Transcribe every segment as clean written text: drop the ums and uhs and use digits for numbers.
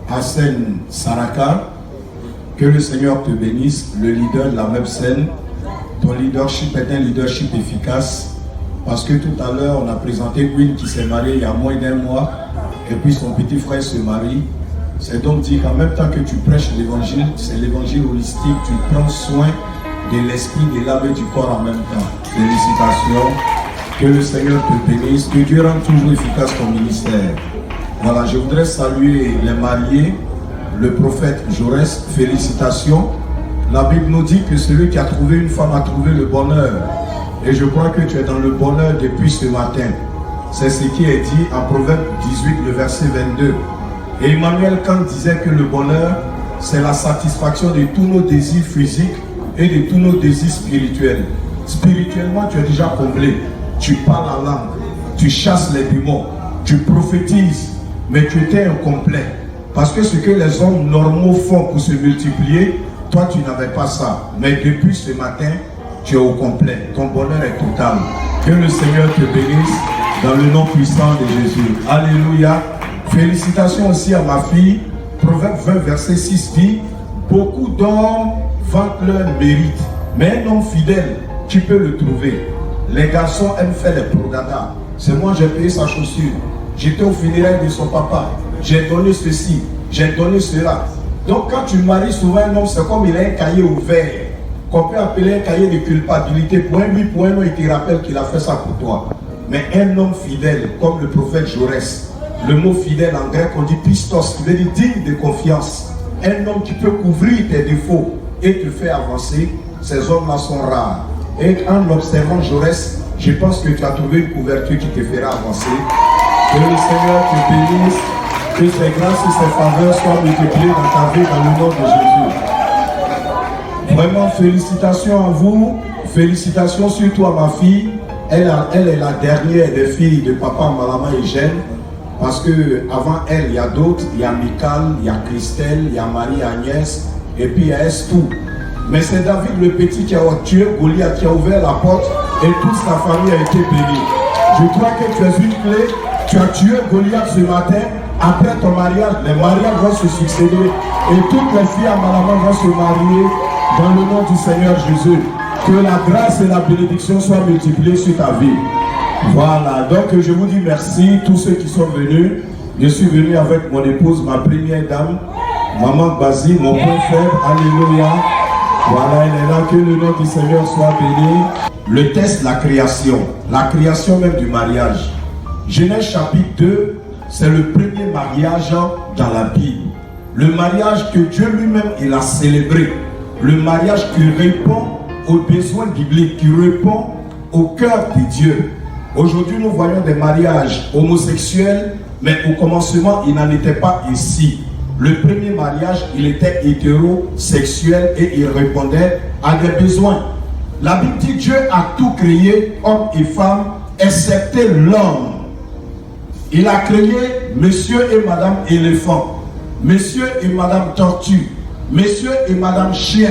Hassan Saraka. Que le Seigneur te bénisse, le leader de la MEPSEN. Ton leadership est un leadership efficace. Parce que tout à l'heure, on a présenté Will qui s'est marié il y a moins d'un mois. Et puis son petit frère se marie. C'est donc dit qu'en même temps que tu prêches l'évangile, c'est l'évangile holistique. Tu prends soin de l'esprit, de l'âme et du corps en même temps. Félicitations. Que le Seigneur te bénisse. Que Dieu rende toujours efficace ton ministère. Voilà, je voudrais saluer les mariés. Le prophète Jaurès, félicitations. La Bible nous dit que celui qui a trouvé une femme a trouvé le bonheur. Et je crois que tu es dans le bonheur depuis ce matin. C'est ce qui est dit en Proverbe 18, le verset 22. Et Emmanuel Kant disait que le bonheur, c'est la satisfaction de tous nos désirs physiques et de tous nos désirs spirituels. Spirituellement, tu es déjà comblé. Tu parles la langue, tu chasses les démons, tu prophétises, mais tu étais incomplet. Parce que ce que les hommes normaux font pour se multiplier, toi tu n'avais pas ça. Mais depuis ce matin, tu es au complet. Ton bonheur est total. Que le Seigneur te bénisse dans le nom puissant de Jésus. Alléluia. Félicitations aussi à ma fille. Proverbe 20, verset 6 dit: beaucoup d'hommes vantent leur mérite, mais un homme fidèle, tu peux le trouver. Les garçons aiment faire les prodadas. C'est moi, j'ai payé sa chaussure. J'étais au funérailles de son papa. J'ai donné ceci, j'ai donné cela. Donc quand tu maries souvent un homme, c'est comme il a un cahier ouvert, qu'on peut appeler un cahier de culpabilité. Pour un oui, pour un non, il te rappelle qu'il a fait ça pour toi. Mais un homme fidèle, comme le prophète Jaurès, le mot fidèle en grec, on dit pistos, qui veut dire digne de confiance. Un homme qui peut couvrir tes défauts et te faire avancer, ces hommes-là sont rares. Et en observant Jaurès, je pense que tu as trouvé une couverture qui te fera avancer. Que le Seigneur te bénisse, que ses grâces et ses faveurs soient multipliées dans ta vie dans le nom de Jésus. Vraiment, félicitations à vous, félicitations surtout à ma fille. Elle est la dernière des filles de papa Malama et Jeanne. Parce que avant elle, il y a d'autres, il y a Michael, il y a Christelle, il y a Marie-Agnès, et puis il y a Estou. Mais c'est David le petit qui a tué Goliath, qui a ouvert la porte, et toute sa famille a été bénie. Je crois que tu es une clé, tu as tué Goliath ce matin, après ton mariage, les mariages vont se succéder, et toutes les filles à Malama vont se marier dans le nom du Seigneur Jésus. Que la grâce et la bénédiction soient multipliées sur ta vie. Voilà, donc je vous dis merci, tous ceux qui sont venus. Je suis venu avec mon épouse, ma première dame, Maman Bazi, mon point faible, alléluia. Voilà, elle est là, que le nom du Seigneur soit béni. Le test, la création même du mariage. Genèse chapitre 2, c'est le premier mariage dans la Bible. Le mariage que Dieu lui-même il a célébré. Le mariage qui répond aux besoins bibliques, qui répond au cœur de Dieu. Aujourd'hui, nous voyons des mariages homosexuels, mais au commencement, il n'en était pas ici. Le premier mariage, il était hétérosexuel et il répondait à des besoins. La Bible dit Dieu a tout créé, hommes et femmes, excepté l'homme. Il a créé monsieur et madame éléphant, monsieur et madame tortue, monsieur et madame chien,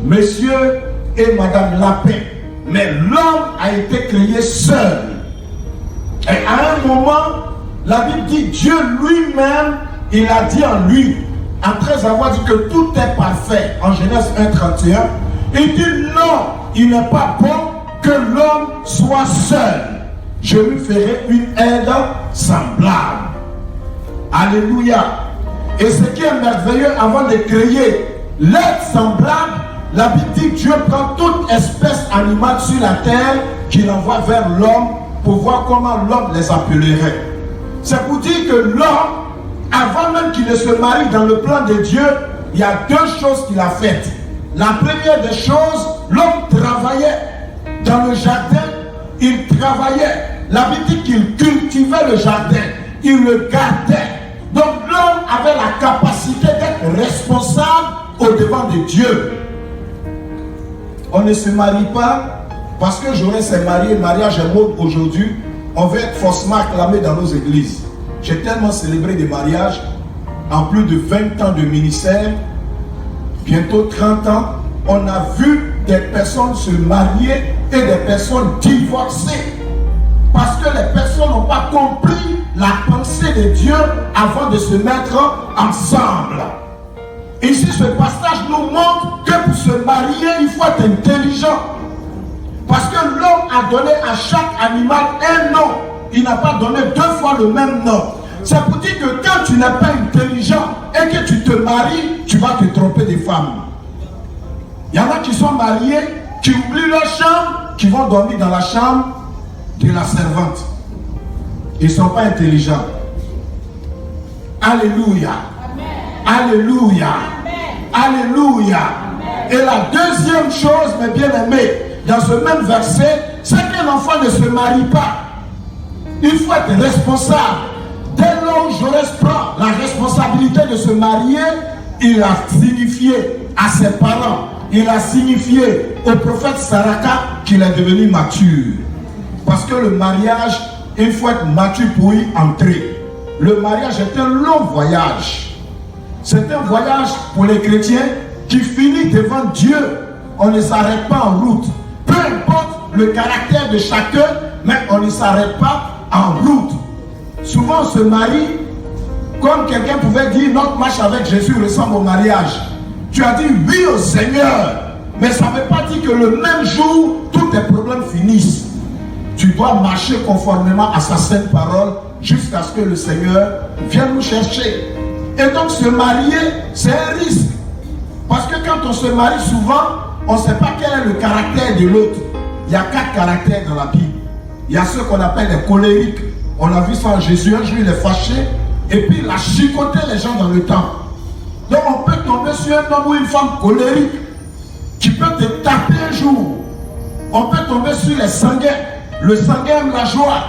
monsieur et madame lapin. Mais l'homme a été créé seul. Et à un moment, la Bible dit Dieu lui-même, il a dit en lui, après avoir dit que tout est parfait, en Genèse 1:31, il dit non, il n'est pas bon que l'homme soit seul. Je lui ferai une aide semblable. Alléluia. Et ce qui est merveilleux, avant de créer l'aide semblable, la Bible dit que Dieu prend toute espèce animale sur la terre qu'il envoie vers l'homme pour voir comment l'homme les appellerait. C'est pour dire que l'homme, avant même qu'il ne se marie dans le plan de Dieu, il y a deux choses qu'il a faites. La première des choses, l'homme travaillait dans le jardin, il travaillait. La Bible dit qu'il cultivait le jardin, il le gardait. Donc l'homme avait la capacité d'être responsable au devant de Dieu. On ne se marie pas parce que j'aurais s'est marié, mariage est mode aujourd'hui. On veut être forcément acclamé dans nos églises. J'ai tellement célébré des mariages en plus de 20 ans de ministère, bientôt 30 ans. On a vu des personnes se marier et des personnes divorcer. Parce que les personnes n'ont pas compris la pensée de Dieu avant de se mettre ensemble. Ici, ce passage nous montre que pour se marier, il faut être intelligent. Parce que l'homme a donné à chaque animal un nom. Il n'a pas donné 2 fois le même nom. C'est pour dire que quand tu n'es pas intelligent et que tu te maries, tu vas te tromper des femmes. Il y en a qui sont mariés, qui oublient leur chambre, qui vont dormir dans la chambre de la servante. Ils ne sont pas intelligents. Alléluia. Alléluia. Alléluia. Et la deuxième chose, mes bien-aimés, dans ce même verset, c'est qu'un enfant ne se marie pas. Il faut être responsable. Dès lors où Jonas prend la responsabilité de se marier, il a signifié à ses parents, il a signifié au prophète Saraka qu'il est devenu mature. Parce que le mariage, il faut être mature pour y entrer. Le mariage est un long voyage. C'est un voyage pour les chrétiens qui finit devant Dieu. On ne s'arrête pas en route. Peu importe le caractère de chacun, mais on ne s'arrête pas en route. Souvent on se marie, comme quelqu'un pouvait dire, notre marche avec Jésus ressemble au mariage. Tu as dit oui au Seigneur, mais ça ne veut pas dire que le même jour, tous tes problèmes finissent. Tu dois marcher conformément à sa sainte parole jusqu'à ce que le Seigneur vienne nous chercher. Et donc se marier, c'est un risque. Parce que quand on se marie souvent, on ne sait pas quel est le caractère de l'autre. Il y a 4 caractères dans la Bible. Il y a ceux qu'on appelle les colériques. On a vu ça en Jésus, un jour il est fâché et puis il a chicoté les gens dans le temple. Donc on peut tomber sur un homme ou une femme colérique qui peut te taper un jour. On peut tomber sur les sanguins. Le sanguin aime la joie.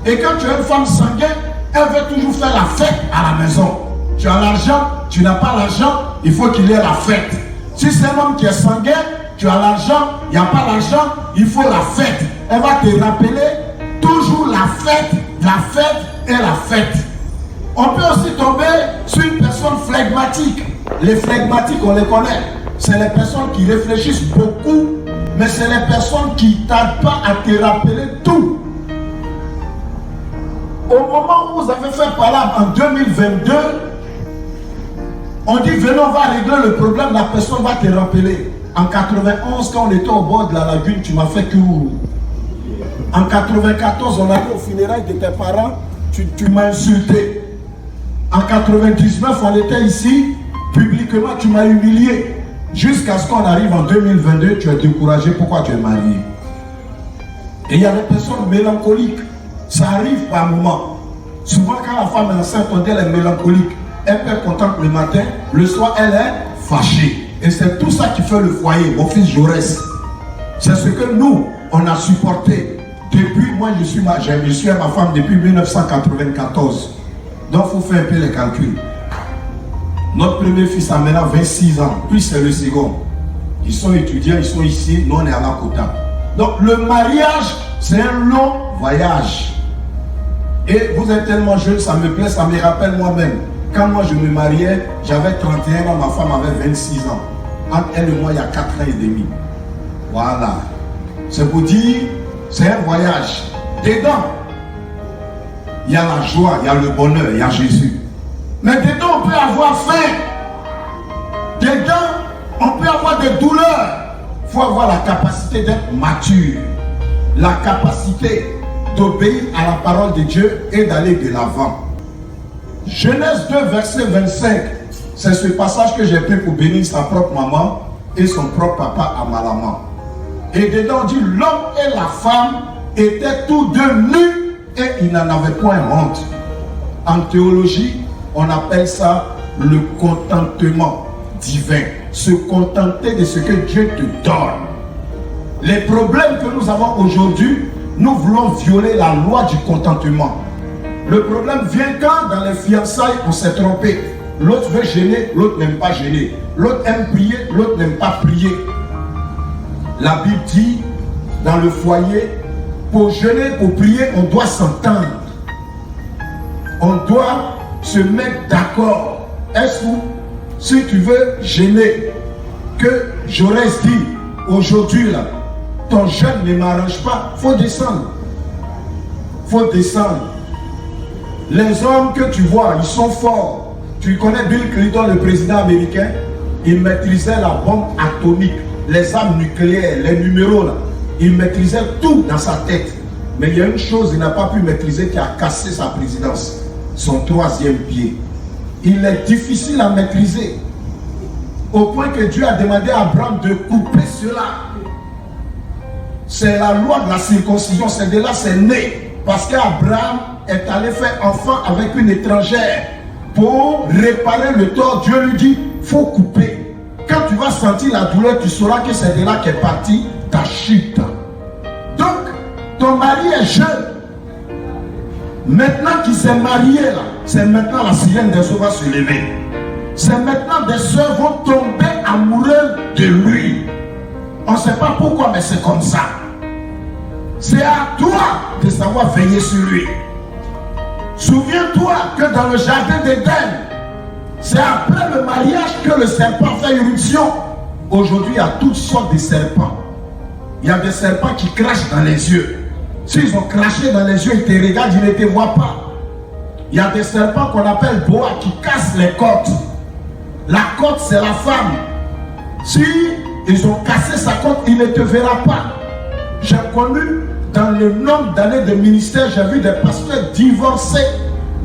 Et quand tu as une femme sanguine, elle veut toujours faire la fête à la maison. Tu as l'argent, tu n'as pas l'argent, il faut qu'il y ait la fête. Si c'est un homme qui est sanguin, tu as l'argent, il n'y a pas l'argent, il faut la fête. Elle va te rappeler toujours la fête et la fête. On peut aussi tomber sur une personne flegmatique. Les flegmatiques, on les connaît. C'est les personnes qui réfléchissent beaucoup, mais c'est les personnes qui ne tardent pas à te rappeler tout. Au moment où vous avez fait parler en 2022, on dit venez, on va régler le problème, la personne va te rappeler. En 91, quand on était au bord de la lagune, tu m'as fait que... En 94, on allait au funérailles de tes parents, tu m'as insulté. En 99, on était ici, publiquement, tu m'as humilié. Jusqu'à ce qu'on arrive en 2022, tu es découragé, pourquoi tu es marié? Et il y a des personnes mélancoliques. Ça arrive par moments. Souvent, quand la femme est enceinte, on dit elle est mélancolique. Elle peut être contente le matin, le soir, elle est fâchée. Et c'est tout ça qui fait le foyer, mon fils Jaurès. C'est ce que nous, on a supporté. Depuis, moi, je suis à ma femme depuis 1994. Donc, il faut faire un peu les calculs. Notre premier fils a maintenant 26 ans, puis c'est le second. Ils sont étudiants, ils sont ici, nous on est à la Kota. Donc, le mariage, c'est un long voyage. Et vous êtes tellement jeune, ça me plaît, ça me rappelle moi-même. Quand moi je me mariais, j'avais 31 ans, ma femme avait 26 ans. Entre elle et moi, il y a 4 ans et demi. Voilà. C'est pour dire, c'est un voyage. Dedans, il y a la joie, il y a le bonheur, il y a Jésus. Mais dedans, on peut avoir faim. Dedans, on peut avoir des douleurs. Il faut avoir la capacité d'être mature. La capacité d'obéir à la parole de Dieu et d'aller de l'avant. Genèse 2, verset 25. C'est ce passage que j'ai pris pour bénir sa propre maman et son propre papa à Malama. Et dedans, on dit l'homme et la femme étaient tous deux nus et ils n'en avaient point honte. En théologie, on appelle ça le contentement divin. Se contenter de ce que Dieu te donne. Les problèmes que nous avons aujourd'hui, nous voulons violer la loi du contentement. Le problème vient quand dans les fiançailles on s'est trompé. L'autre veut gêner, l'autre n'aime pas gêner. L'autre aime prier, l'autre n'aime pas prier. La Bible dit dans le foyer, pour gêner, pour prier, on doit s'entendre. On doit se mettre d'accord. Est-ce que si tu veux gêner, que j'aurais dit aujourd'hui là, ton jeûne ne m'arrange pas, il faut descendre. faut descendre. Les hommes que tu vois, ils sont forts. Tu connais Bill Clinton, le président américain? Il maîtrisait la bombe atomique, les armes nucléaires, les numéros là. Il maîtrisait tout dans sa tête. Mais il y a une chose qu'il n'a pas pu maîtriser qui a cassé sa présidence. Son troisième pied. Il est difficile à maîtriser. Au point que Dieu a demandé à Abraham de couper cela. C'est la loi de la circoncision. C'est de là c'est né. Parce qu'Abraham est allé faire enfant avec une étrangère. Pour réparer le tort, Dieu lui dit, il faut couper. Quand tu vas sentir la douleur, tu sauras que c'est de là qu'est partie ta chute. Donc, ton mari est jeune. Maintenant qu'il s'est marié, là, c'est maintenant la sirène des eaux va se lever. C'est maintenant des soeurs vont tomber amoureuses de lui. On ne sait pas pourquoi, mais c'est comme ça. C'est à toi de savoir veiller sur lui. Souviens-toi que dans le jardin d'Éden, c'est après le mariage que le serpent fait irruption. Aujourd'hui, il y a toutes sortes de serpents. Il y a des serpents qui crachent dans les yeux. S'ils ont craché dans les yeux, ils te regardent, ils ne te voient pas. Il y a des serpents qu'on appelle boa qui cassent les côtes. La côte, c'est la femme. Si ils ont cassé sa côte, il ne te verra pas. J'ai connu dans le nombre d'années de ministère, j'ai vu des pasteurs divorcés,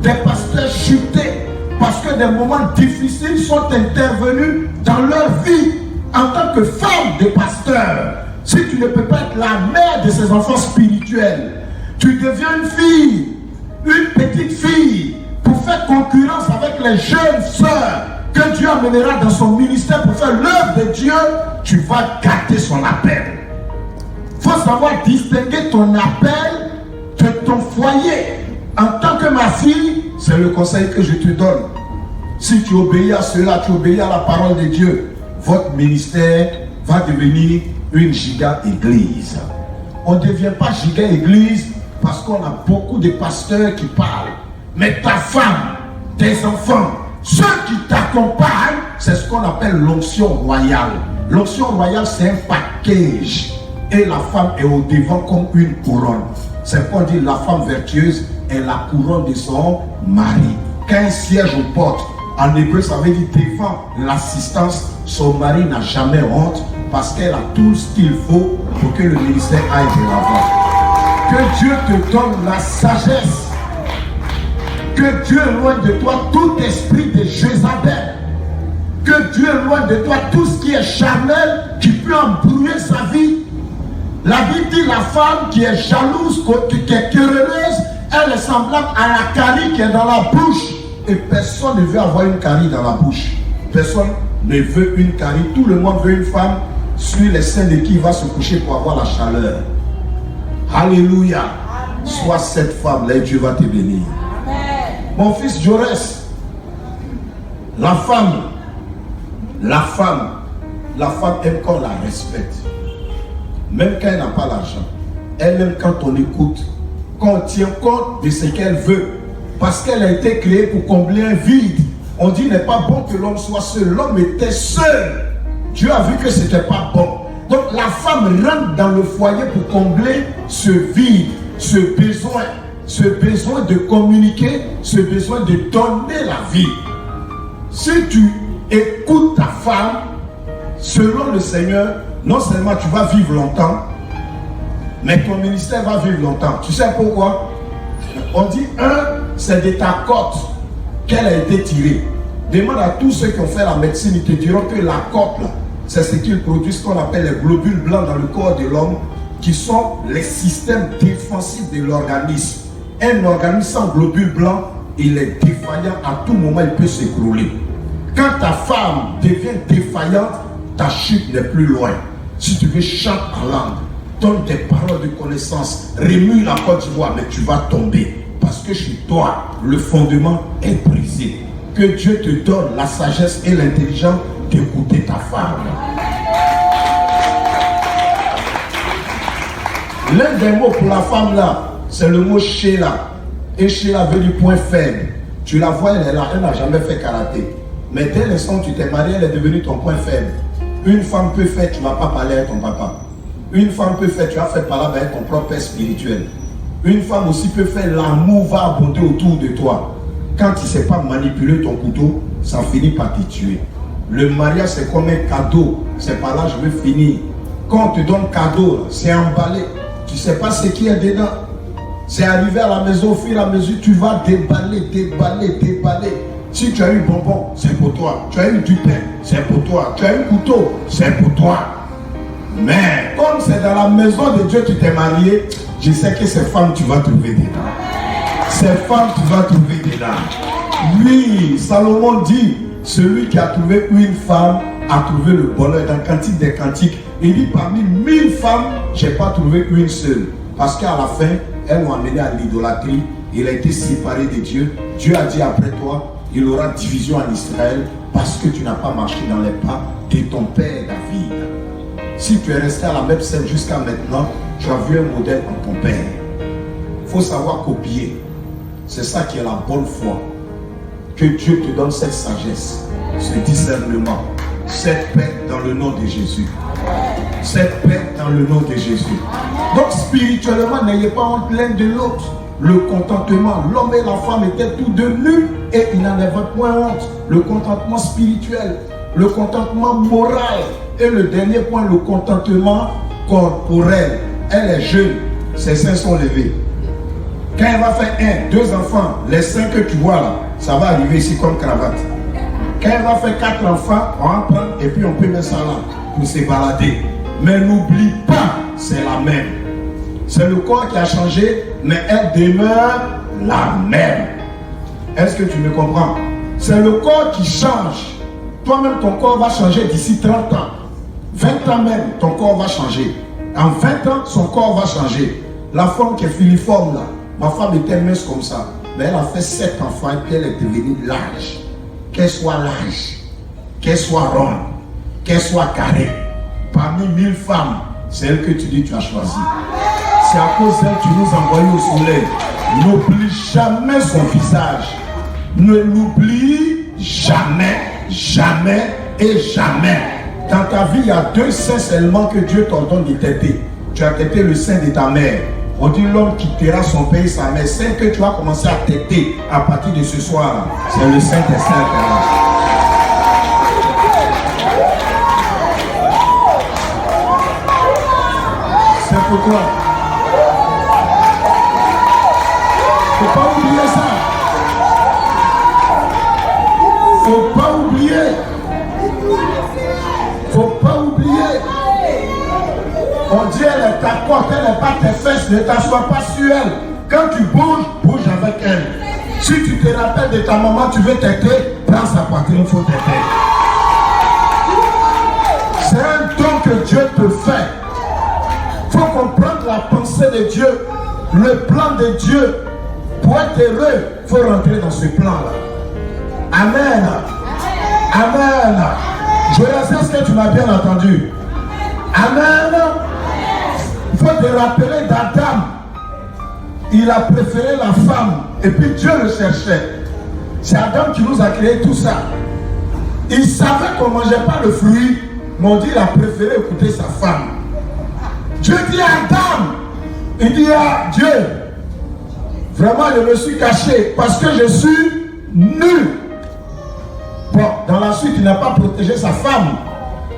des pasteurs chutés, parce que des moments difficiles sont intervenus dans leur vie en tant que femme de pasteur. Si tu ne peux pas être la mère de ses enfants spirituels, tu deviens une fille, une petite fille, pour faire concurrence avec les jeunes sœurs que Dieu amènera dans son ministère pour faire l'œuvre de Dieu, tu vas gâter son appel. Il faut savoir distinguer ton appel de ton foyer. En tant que ma fille, c'est le conseil que je te donne. Si tu obéis à cela, tu obéis à la parole de Dieu, votre ministère va devenir une giga église. On ne devient pas giga église parce qu'on a beaucoup de pasteurs qui parlent. Mais ta femme, tes enfants, ceux qui t'accompagnent, c'est ce qu'on appelle l'onction royale. L'onction royale, c'est un package. Et la femme est au devant comme une couronne. C'est pour dire la femme vertueuse est la couronne de son mari. Quand un siège aux portes, en hébreu, ça veut dire devant l'assistance, son mari n'a jamais honte parce qu'elle a tout ce qu'il faut pour que le ministère aille de l'avant. Que Dieu te donne la sagesse. Que Dieu éloigne de toi tout esprit de Jézabel. Que Dieu éloigne de toi tout ce qui est charnel, qui peut embrouiller sa vie. La Bible dit la femme qui est jalouse, qui est querelleuse, elle est semblable à la carie qui est dans la bouche. Et personne ne veut avoir une carie dans la bouche. Personne ne veut une carie. Tout le monde veut une femme sur les seins de qui il va se coucher pour avoir la chaleur. Alléluia. Sois cette femme-là et Dieu va te bénir. Amen. Mon fils Jaurès, la femme aime qu'on la respecte. Même quand elle n'a pas l'argent. Elle aime quand on écoute, quand on tient compte de ce qu'elle veut. Parce qu'elle a été créée pour combler un vide. On dit, il n'est pas bon que l'homme soit seul. L'homme était seul. Dieu a vu que ce n'était pas bon. Donc la femme rentre dans le foyer pour combler ce vide, ce besoin de communiquer, ce besoin de donner la vie. Si tu écoutes ta femme, selon le Seigneur, non seulement tu vas vivre longtemps, mais ton ministère va vivre longtemps. Tu sais pourquoi? On dit, c'est de ta côte qu'elle a été tirée. Demande à tous ceux qui ont fait la médecine, ils te diront que la côte, c'est ce qu'ils produisent, qu'on appelle les globules blancs dans le corps de l'homme, qui sont les systèmes défensifs de l'organisme. Un organisme sans globules blancs, il est défaillant, à tout moment il peut s'écrouler. Quand ta femme devient défaillante, ta chute n'est plus loin. Si tu veux, chante en langue, donne des paroles de connaissance, remue la Côte d'Ivoire, mais tu vas tomber. Parce que chez toi, le fondement est brisé. Que Dieu te donne la sagesse et l'intelligence d'écouter ta femme. L'un des mots pour la femme là, c'est le mot Sheila. Et Sheila veut du point faible. Tu la vois, elle n'a jamais fait karaté. Mais dès l'instant où tu t'es marié, elle est devenue ton point faible. Une femme peut faire, tu ne vas pas parler avec ton papa. Une femme peut faire, tu vas faire parler avec ton propre père spirituel. Une femme aussi peut faire l'amour, va abonder autour de toi. Quand tu ne sais pas manipuler ton couteau, ça finit par te tuer. Le mariage, c'est comme un cadeau. C'est par là que je veux finir. Quand on te donne cadeau, c'est emballé. Tu ne sais pas ce qu'il y a dedans. C'est arrivé à la maison, au fur et à mesure, tu vas déballer. Si tu as eu bonbon, c'est pour toi. Tu as eu du pain, c'est pour toi. Tu as eu couteau, c'est pour toi. Mais comme c'est dans la maison de Dieu que tu t'es marié, je sais que ces femmes, tu vas trouver dedans. Ces femmes, tu vas trouver dedans. Oui, Salomon dit, celui qui a trouvé une femme a trouvé le bonheur. Dans Cantique des Cantiques, il dit parmi 1000 femmes, je n'ai pas trouvé une seule. Parce qu'à la fin, elles l'ont amené à l'idolâtrie. Il a été séparé de Dieu. Dieu a dit après toi, il y aura division en Israël parce que tu n'as pas marché dans les pas de ton père David. Si tu es resté à la même scène jusqu'à maintenant, tu as vu un modèle en ton père. Il faut savoir copier. C'est ça qui est la bonne foi. Que Dieu te donne cette sagesse, ce discernement, cette paix dans le nom de Jésus. Cette paix dans le nom de Jésus. Donc spirituellement, n'ayez pas honte l'un de l'autre. Le contentement, l'homme et la femme étaient tous deux nus et ils n'en avaient point honte. Le contentement spirituel, le contentement moral et le dernier point, le contentement corporel. Elle est jeune, ses seins sont levés. Quand elle va faire 1, 2 enfants, les seins que tu vois là, ça va arriver ici comme cravate. Quand elle va faire 4 enfants, on va prendre et puis on peut mettre ça là pour se balader. Mais n'oublie pas, c'est la même. C'est le corps qui a changé, mais elle demeure la même. Est-ce que tu me comprends? C'est le corps qui change. Toi-même, ton corps va changer d'ici 30 ans. 20 ans même, ton corps va changer. En 20 ans, son corps va changer. La femme qui est filiforme là, ma femme était mince comme ça. Mais elle a fait 7 enfants et puis elle est devenue large. Qu'elle soit large, qu'elle soit ronde, qu'elle soit carrée. Parmi 1000 femmes, c'est elle que tu dis tu as choisi. C'est à cause d'elle que tu nous envoies au soleil. N'oublie jamais son visage. Ne l'oublie jamais, jamais et jamais. Dans ta vie, il y a 2 seins seulement que Dieu t'ordonne de têter. Tu as têté le sein de ta mère. On dit l'homme quittera son pays, sa mère. Sein que tu vas commencer à têter à partir de ce soir, c'est le sein des saints. C'est pourquoi. Faut pas oublier ça. Faut pas oublier. Faut pas oublier. On dit elle est ta côte, elle n'est pas tes fesses, ne t'assois pas sur elle. Quand tu bouges, bouge avec elle. Si tu te rappelles de ta maman, tu veux t'aider, prends sa poitrine, il faut t'aider. C'est un don que Dieu te fait. Il faut comprendre la pensée de Dieu, le plan de Dieu. Pour être heureux, il faut rentrer dans ce plan-là. Amen. Amen. Je sais ce que tu m'as bien entendu. Amen. Il faut te rappeler d'Adam. Il a préféré la femme. Et puis Dieu le cherchait. C'est Adam qui nous a créé tout ça. Il savait qu'on ne mangeait pas le fruit. Mais on dit qu'il a préféré écouter sa femme. Dieu dit à Adam. Il dit à Dieu. Vraiment, je me suis caché parce que je suis nu. Bon, dans la suite, il n'a pas protégé sa femme.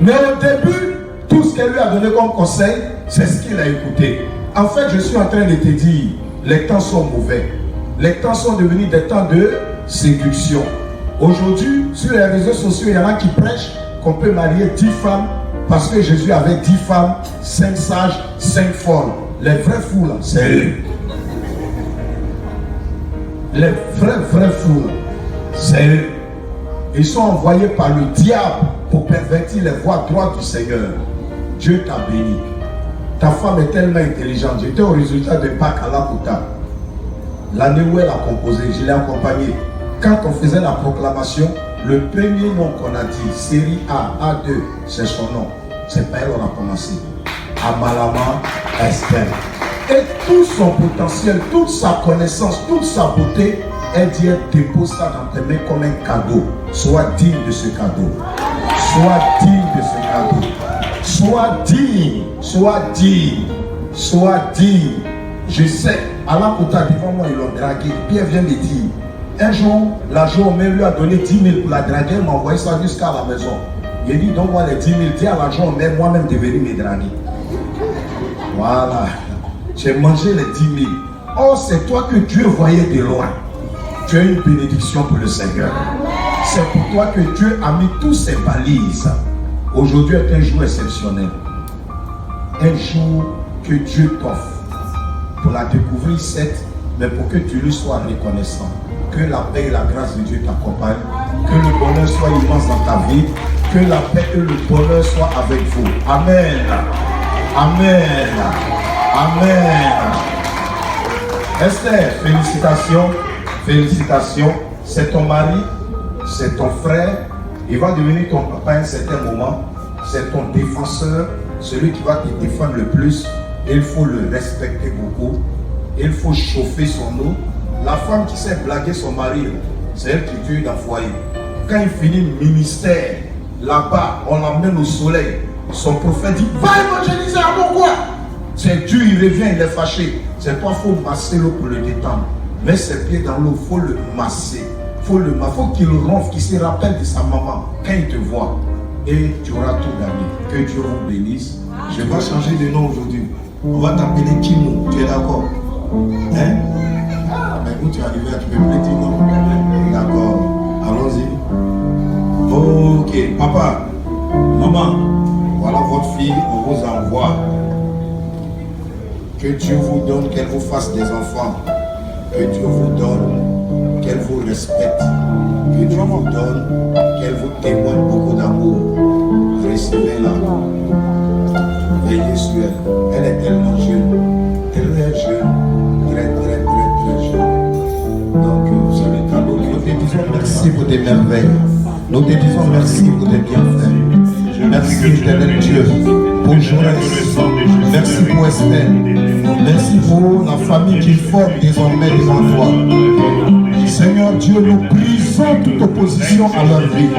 Mais au début, tout ce qu'elle lui a donné comme conseil, c'est ce qu'il a écouté. En fait, je suis en train de te dire, les temps sont mauvais. Les temps sont devenus des temps de séduction. Aujourd'hui, sur les réseaux sociaux, il y en a qui prêchent qu'on peut marier 10 femmes parce que Jésus avait 10 femmes, 5 sages, 5 folles. Les vrais fous là, c'est eux. Les vrais fous là, c'est eux. Ils sont envoyés par le diable pour pervertir les voies droites du Seigneur. Dieu t'a béni. Ta femme est tellement intelligente. J'étais au résultat de Pâques à Laputa. L'année où elle a composé, je l'ai accompagnée. Quand on faisait la proclamation, le premier nom qu'on a dit, série A, A2, c'est son nom. C'est par elle qu'on a commencé. Amalama Esther. Et tout son potentiel, toute sa connaissance, toute sa beauté, elle dit, elle dépose ça dans tes mains comme un cadeau. Sois digne de ce cadeau. Sois digne de ce cadeau. Sois digne. Sois digne. Sois digne. Je sais, Allah Kouta, devant moi, ils l'ont dragué. Pierre vient de dire, un jour, la journée lui a donné 10 000 pour la draguer, il m'a envoyé ça jusqu'à la maison. Il a dit, donne-moi les 10 000, dis à la journée, moi-même devenu me draguer. Voilà. J'ai mangé les 10 000. Oh, c'est toi que Dieu voyait de loin. Tu as une bénédiction pour le Seigneur. C'est pour toi que Dieu a mis tous ses balises. Aujourd'hui est un jour exceptionnel. Un jour que Dieu t'offre pour la découvrir, certes, mais pour que tu lui sois reconnaissant. Que la paix et la grâce de Dieu t'accompagnent. Que le bonheur soit immense dans ta vie. Que la paix et le bonheur soient avec vous. Amen. Amen. Amen. Esther, félicitations. Félicitations. C'est ton mari, c'est ton frère. Il va devenir ton papa à un certain moment. C'est ton défenseur, celui qui va te défendre le plus. Il faut le respecter beaucoup. Il faut chauffer son eau. La femme qui sait blaguer son mari, c'est elle qui tue dans le foyer. Quand il finit le ministère, là-bas, on l'emmène au soleil. Son prophète dit, va évangéliser à mon quoi? C'est Dieu, il revient, il est fâché. C'est toi, il faut masser l'eau pour le détendre. Mets ses pieds dans l'eau, il faut le masser. Faut qu'il ronfle, qu'il se rappelle de sa maman quand il te voit. Et tu auras tout gagné. Que Dieu vous bénisse. Je vais changer de nom aujourd'hui. On va t'appeler Kimou. Tu es d'accord? Hein? Ah, mais où tu es arrivé, tu peux prêter non? D'accord. Allons-y. Ok. Papa, maman, voilà votre fille, on vous envoie. Que Dieu vous donne, qu'elle vous fasse des enfants. Que Dieu vous donne, qu'elle vous respecte. Que Dieu vous donne, qu'elle vous témoigne beaucoup d'amour. Recevez-la. Veillez sur elle. Elle est tellement jeune. Elle est jeune. Très, très, très, très jeune. Donc, c'est le cadeau. Nous te disons merci pour tes merveilles. Nous te disons merci pour tes bienfaits. Merci, éternel Dieu, pour Joël. Merci pour Esther. Merci pour la famille qui forme désormais devant toi. Seigneur Dieu, nous brisons toute opposition à leur vie.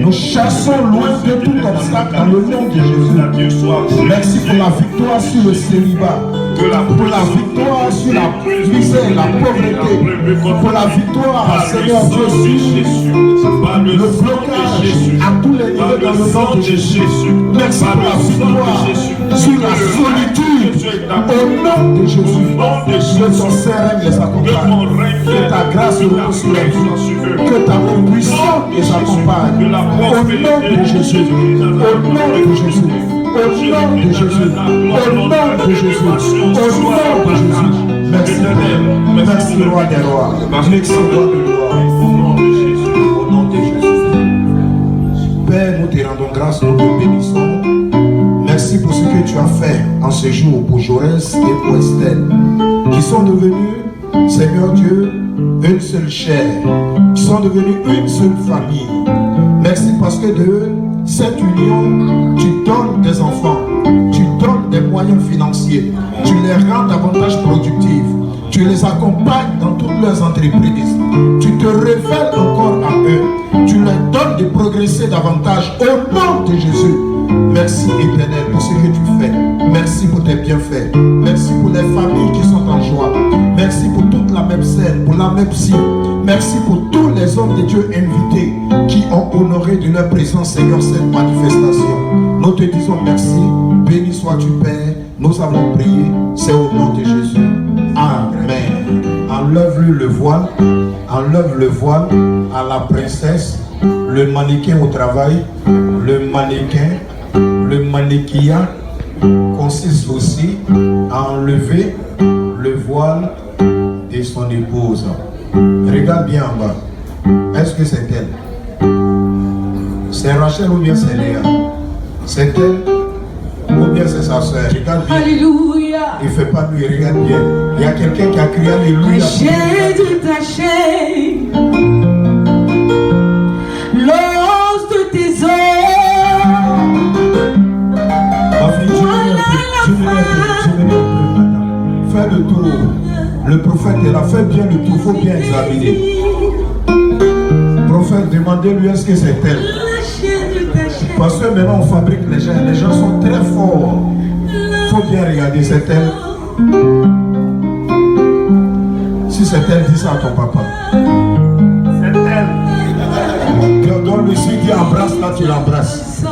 Nous chassons loin de tout obstacle dans le nom de Jésus. Merci pour la victoire sur le célibat. Pour la victoire sur la misère, la pauvreté. Pour la victoire, Seigneur Dieu, sur le blocage à tous les niveaux dans le nom de Jésus. Merci pour la victoire sur la solitude. Au nom de Jésus, que ton Saint règne les accompagne. Que ta grâce repose sur leur vie. Que ta main puissante les accompagne. Au nom de Jésus. Au nom de Jésus. Au nom de Jésus. Au nom de Jésus. Au nom de Jésus. Merci, merci, roi des rois. Merci, roi des rois. Au nom de Jésus. Au nom de Jésus. Père, nous te rendons grâce, nous te bénissons. Merci pour ce que tu as fait en ce jour pour Joël et pour Esther, qui sont devenus, Seigneur Dieu, une seule chair, qui sont devenus une seule famille. Merci parce que de cette union, tu donnes des enfants, tu donnes des moyens financiers, tu les rends davantage productifs, tu les accompagnes dans toutes leurs entreprises, tu te révèles encore à eux, tu leur donnes de progresser davantage au nom de Jésus. Merci éternel pour ce que tu fais. Merci pour tes bienfaits. Merci pour les familles qui sont en joie. Merci pour toute la même scène, pour la même psy. Merci pour tous les hommes de Dieu invités qui ont honoré de leur présence, Seigneur, cette manifestation. Nous te disons merci. Béni sois-tu, Père. Nous avons prié. C'est au nom de Jésus. Amen. Enlève-lui le voile. Enlève le voile à la princesse, le mannequin au travail, le mannequinat consiste aussi à enlever le voile de son épouse. Regarde bien en bas. Est-ce que c'est elle? C'est Rachel ou bien c'est Léa? C'est elle ou bien c'est sa soeur? Regarde bien. Alléluia. Il ne fait pas lui, regarde bien. Il y a quelqu'un qui a crié Alléluia. J'ai dû tâcher l'os de tes os. Fais le tour. Le prophète est là. Fais bien le tour. Il faut bien examiner. Prophète, demandez-lui est-ce que c'est elle. Parce que maintenant on fabrique les gens. Les gens sont très forts. Il faut bien regarder. C'est elle. c'est elle, dis ça à ton papa. C'est elle. Dans le sud, dit embrasse, là tu l'embrasses.